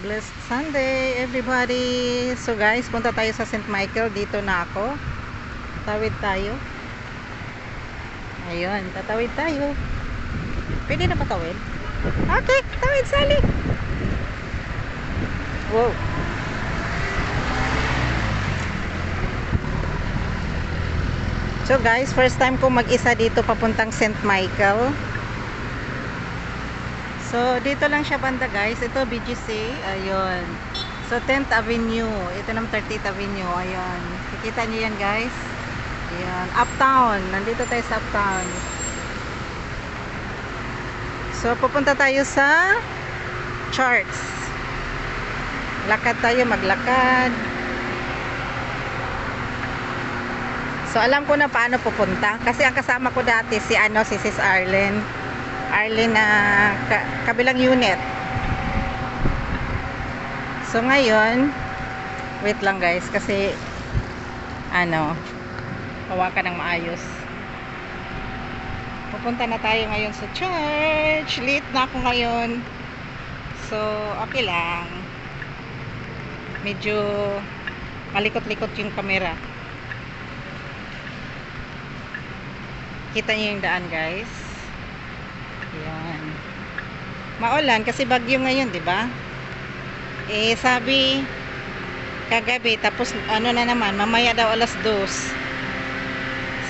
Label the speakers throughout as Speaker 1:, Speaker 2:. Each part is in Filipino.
Speaker 1: Blessed Sunday, everybody! So guys, punta tayo sa St. Michael. Dito na ako. Tawid tayo. Ayun, tatawid tayo. Pwede na ba tawid? Okay, tawid, sali! Wow! So guys, first time ko mag-isa dito papuntang St. Michael. So, dito lang siya banda guys. Ito, BGC. Ayun. So, 10th Avenue. Ito ng 30th Avenue. Ayun. Kikita niyo yan guys. Ayun. Uptown. Nandito tayo sa Uptown. So, pupunta tayo sa Charts. Lakad tayo. Maglakad. So, alam ko na paano pupunta. Kasi ang kasama ko dati si Sis Arlene na kabilang unit. So ngayon, wait lang guys kasi hawakan ng maayos. Pupunta na tayo ngayon sa church. Late na ako ngayon. So okay lang. Medyo malikot-likot yung camera. Kita niyo yung daan guys. Ayan. Maulan kasi bagyo ngayon, 'di ba? Eh sabi kagabi tapos na naman, mamaya daw alas 2.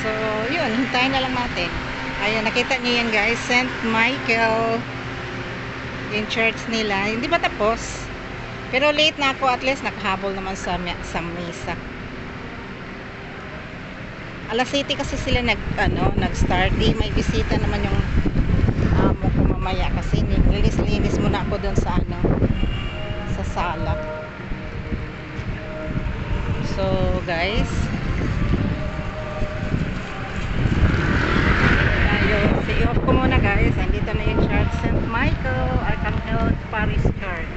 Speaker 1: So, 'yun, hintayin na lang natin. Ayun, nakita niyo 'yan, guys, St. Michael. Yung church nila, hindi ba tapos? Pero late na ako, at least nakahabol naman sa misa. Alas 7 kasi sila nag-start. May bisita naman yung amo ko mamaya kasi linis muna ako doon sa sa sala. So guys, i-off ko muna guys. Andito na yung church, St. Michael Archangel Parish Church.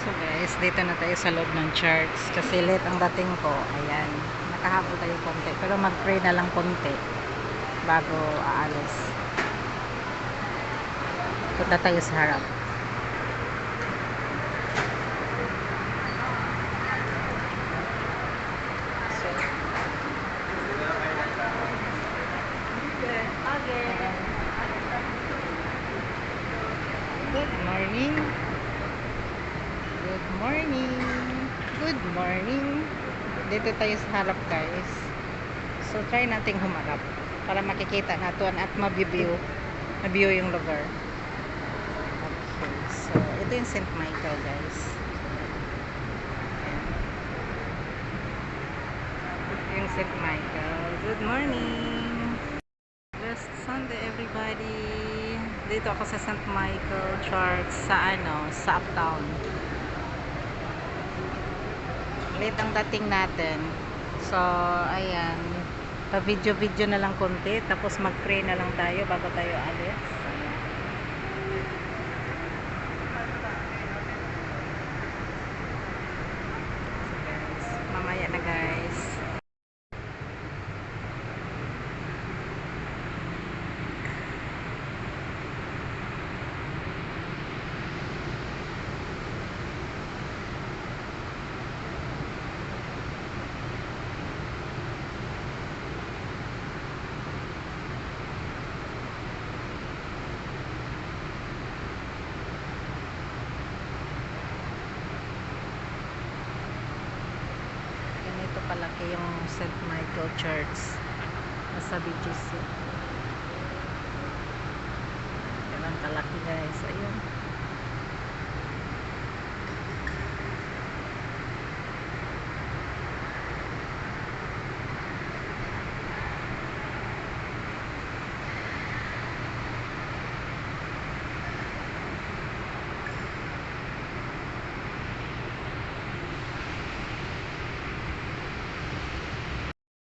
Speaker 1: So guys, dito na tayo sa loob ng church kasi late ang dating ko. Ayan, nakahabol tayo konti pero mag-pray na lang konti bago aalis. Punta tayo sa harap. Good morning. Good morning. Good morning. Dito tayo sa harap guys. So try nating humarap para makikita natin at ma-view yung lugar. Okay. So ito yung St. Michael guys. Ito yung St. Michael. Good morning. Blessed Sunday everybody. Dito ako sa St. Michael Church sa sa Uptown. Late ang dating natin. So, ayan. Pa-video na lang konti. Tapos mag-pray na lang tayo bago tayo alis. Ayan. yung St. Michael Church sa BGC. Ganun kalaki guys. Ayun.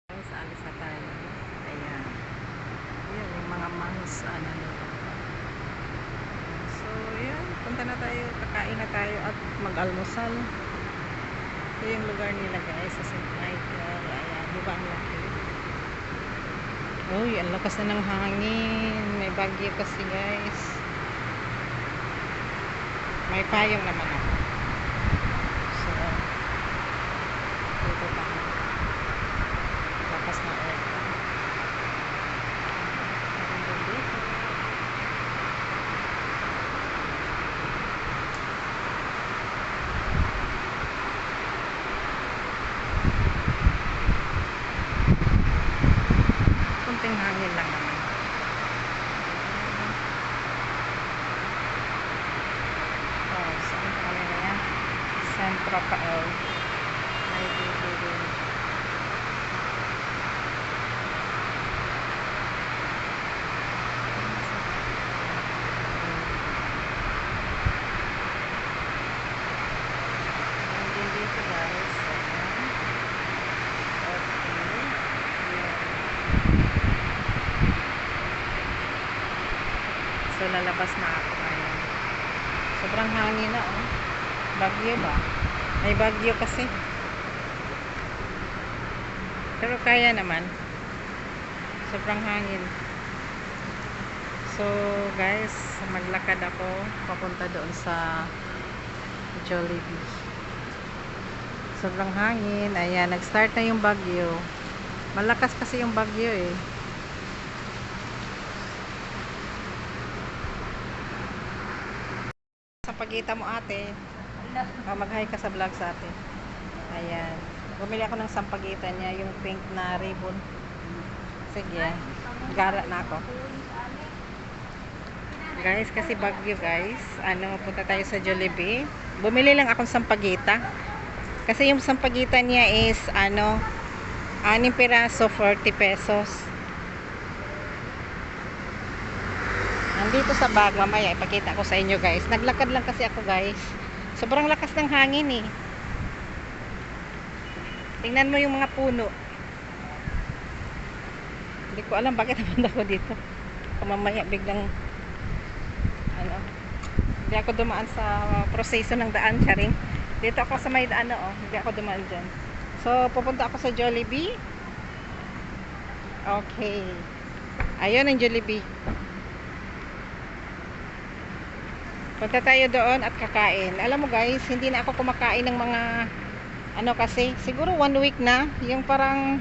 Speaker 1: Guys, alis na tayo. Ayan. Ayan yung mga monks ano nila. So, yun. Punta na tayo. Kakain na tayo at mag-almusal. Ito yung lugar nila guys sa St. Michael. Ayan. Diba ang laki? Uy, ang lakas na ng hangin. May bagyo kasi guys. May payong naman ako. So, dito tayo. Lakas na earth. Magandang dito. Kunting hangin lang naman. Oh, saan pa kami na yan? Centro Pael. May bibili. Nandun dito guys. Ayan. Okay. So, lalabas na ako ngayon. Sobrang hangin na, oh. Bagyo ba? May bagyo kasi. Pero kaya naman. Sobrang hangin. So, guys, maglakad ako papunta doon sa Jollibee. Sobrang hangin. Ayan, nag-start na yung bagyo. Malakas kasi yung bagyo eh. Sampagita mo ate. Mag-hi ka sa vlog sa ate. Ayan. Bumili ako ng sampagita niya, yung pink na ribbon. Sige. Gara na ako. Guys, kasi bagyo guys. Ano, punta tayo sa Jollibee. Bumili lang akong sampagita. Kasi yung sampagita niya is, ano, 6 piraso, 40 pesos. Nandito sa bag, mamaya ipakita ko sa inyo guys. Naglakad lang kasi ako guys. Sobrang lakas ng hangin eh. Tingnan mo yung mga puno. Hindi ko alam bakit napunta ko dito. Mamaya biglang ano, hindi ako dumaan sa proseso ng daan, charing. Dito ako sa may daan, oh. Hindi ako dumaan dyan. So, pupunta ako sa Jollibee. Okay. Ayun ang Jollibee. Punta tayo doon at kakain. Alam mo guys, hindi na ako kumakain ng mga ano kasi, siguro 1 week na. Yung parang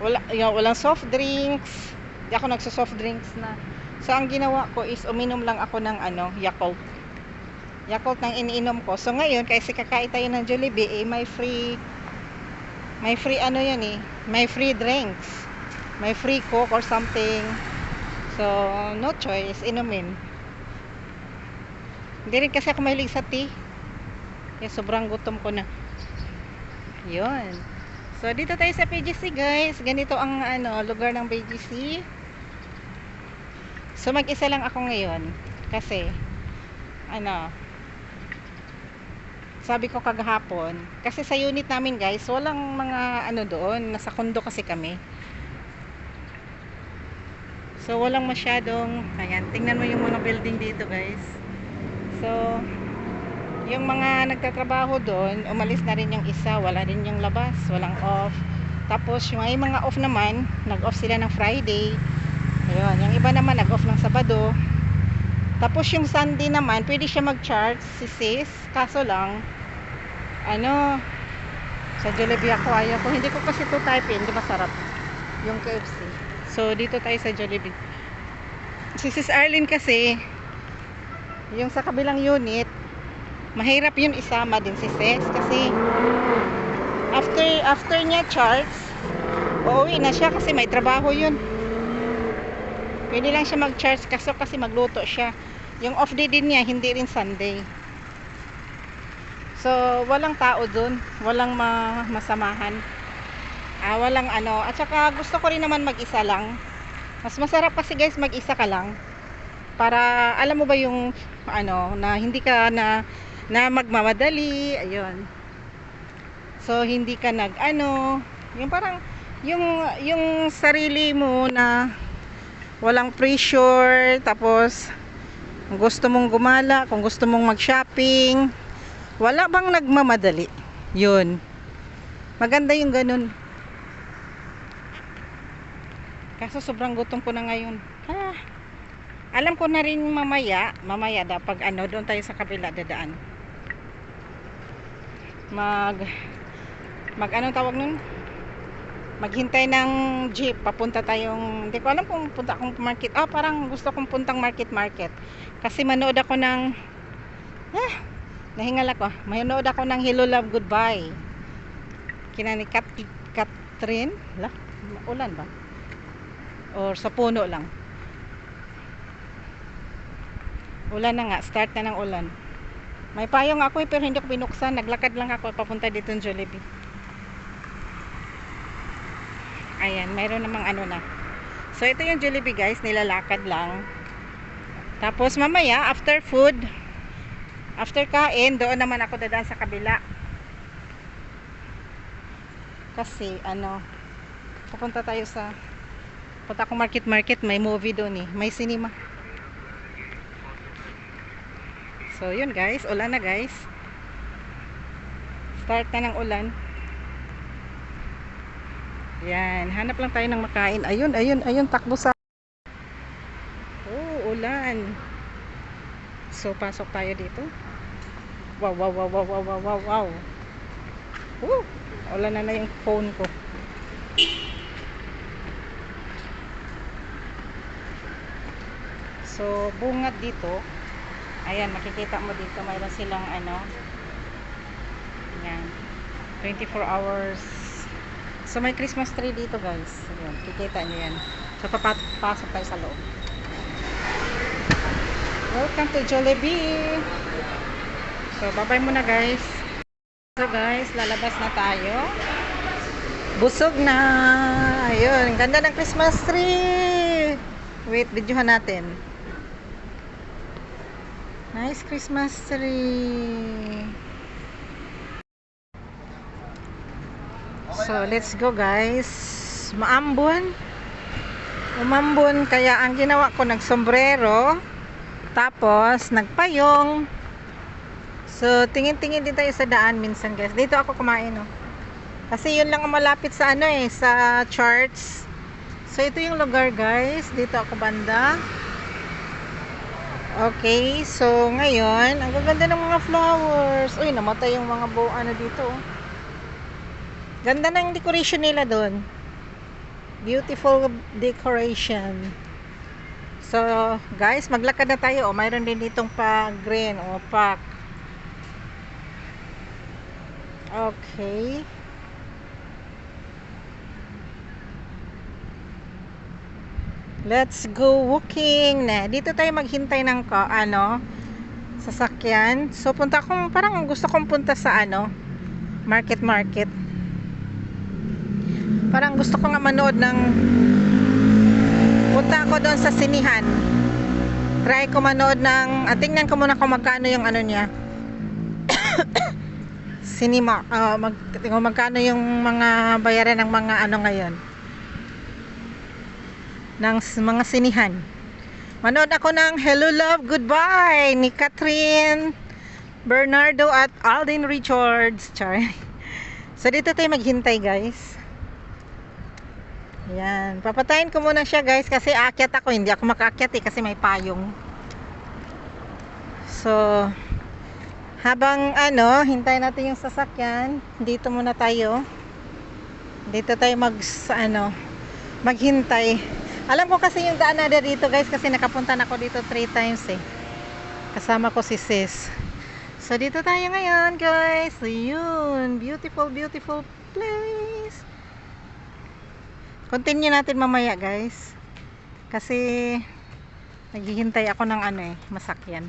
Speaker 1: walang soft drinks. Hindi ako nagso-soft drinks na. So, ang ginawa ko is uminom lang ako ng ano, Yakult. Yakult nang iniinom ko. So, ngayon, kasi kakain tayo ng Jollibee, may free ano yan eh. May free drinks. May free Coke or something. So, no choice, inumin. Hindi rin kasi ako mahilig sa tea. Kaya sobrang gutom ko na. Yun. So, dito tayo sa BGC guys. Ganito ang ano, lugar ng BGC. So, mag-isa lang ako ngayon. Kasi, ano, sabi ko kagahapon. Kasi sa unit namin guys, walang mga ano doon. Nasa kondo kasi kami. So, walang masyadong, ayan, tingnan mo yung mga building dito guys. So, yung mga nagtatrabaho doon, umalis na rin yung isa, wala rin yung labas, walang off. Tapos, yung may mga off naman, nag-off sila ng Friday. Ayun, yung iba naman nag-off ng Sabado. Tapos, yung Sunday naman, pwede siya mag-charge, si sis. Kaso lang, ano, sa Jollibee ako, ayaw ko. Hindi ko kasi ito type in, hindi masarap yung KFC. So, dito tayo sa Jollibee. Si sis Arlene kasi, yung sa kabilang unit, mahirap yun isama din si sis kasi after niya charge, uuwi na siya kasi may trabaho yun. Pwede lang siya mag-charge kasi magluto siya. Yung off day din niya, hindi rin Sunday. So, walang tao dun. Walang masamahan. Walang ano. At saka gusto ko rin naman mag-isa lang. Mas masarap kasi guys mag-isa ka lang. Para alam mo ba yung ano, na hindi ka na magmamadali. Ayun. So, hindi ka yung parang yung sarili mo na walang pressure, tapos kung gusto mong gumala, kung gusto mong mag-shopping, wala bang nagmamadali. Yun. Maganda yung ganun. Kaso sobrang gutom ko na ngayon. Alam ko na rin mamaya pag doon tayo sa kabila dadaan. Anong tawag nun? Maghintay ng jeep, papunta tayong, hindi ko alam kung punta akong market. Parang gusto kong puntang market. Kasi manood ako ng nahingal ako. Manood ako ng Hello Love Goodbye. Kina ni Catherine. Ulan ba? Or sa puno lang. Ulan na nga, start na ng ulan. May payong ako pero hindi ko binuksan. Naglakad lang ako papunta dito ng Jollibee. Ayan, mayroon namang na. So ito yung Jollibee guys, nilalakad lang. Tapos mamaya after food, after kain, doon naman ako dadaan sa kabila. Kasi pupunta akong market, may movie doon may cinema. So yun guys, ulan na guys. Start na ng ulan. Yan, hanap lang tayo ng makain. Ayun, takbo sa. Ulan. So pasok tayo dito. Wow. Ulan na yung phone ko. So bungad dito. Ayan, makikita mo dito mayroon silang yan, 24 hours. So may Christmas tree dito guys. Ayan, kikita nyo yan. So papasok tayo sa loob. Welcome to Jollibee. So bye-bye muna guys. So guys, lalabas na tayo. Busog na. Ayun, ganda ng Christmas tree. Wait, videohan natin. Nice Christmas tree. So, let's go guys. Umambon. Kaya ang ginawa ko, nagsombrero. Tapos, nagpayong. So, tingin-tingin din tayo sa daan minsan guys. Dito ako kumain Kasi yun lang ang malapit sa sa charts. So, ito yung lugar guys. Dito ako banda. Okay, so ngayon, ang gaganda ng mga flowers. Uy, namatay yung mga dito. Ganda ng decoration nila doon. Beautiful decoration. So, guys, maglakad na tayo. Mayroon din ditong pa-green o pack. Okay. Let's go walking na. Dito tayo maghintay ng sasakyan. So, parang gusto kong punta sa market. Parang gusto ko nga manood punta ako doon sa sinihan. Try ko manood tingnan ko muna kung magkano yung niya. Cinema. Magkano yung mga bayaran ng mga ngayon. Ng mga sinihan. Manood ako ng Hello Love Goodbye ni Catherine Bernardo at Alden Richards. So dito tayo maghintay guys. Yan, papatayin ko muna siya guys kasi aakyat ako, hindi ako makaakyat kasi may payong. So habang hintayin natin yung sasakyan, dito muna tayo. Dito tayo maghintay. Alam ko kasi yung daan na dito guys kasi nakapunta na ako dito 3 times kasama ko si sis. So dito tayo ngayon guys. So yun, beautiful place. Continue natin mamaya guys. Kasi naghihintay ako ng ano masakyan.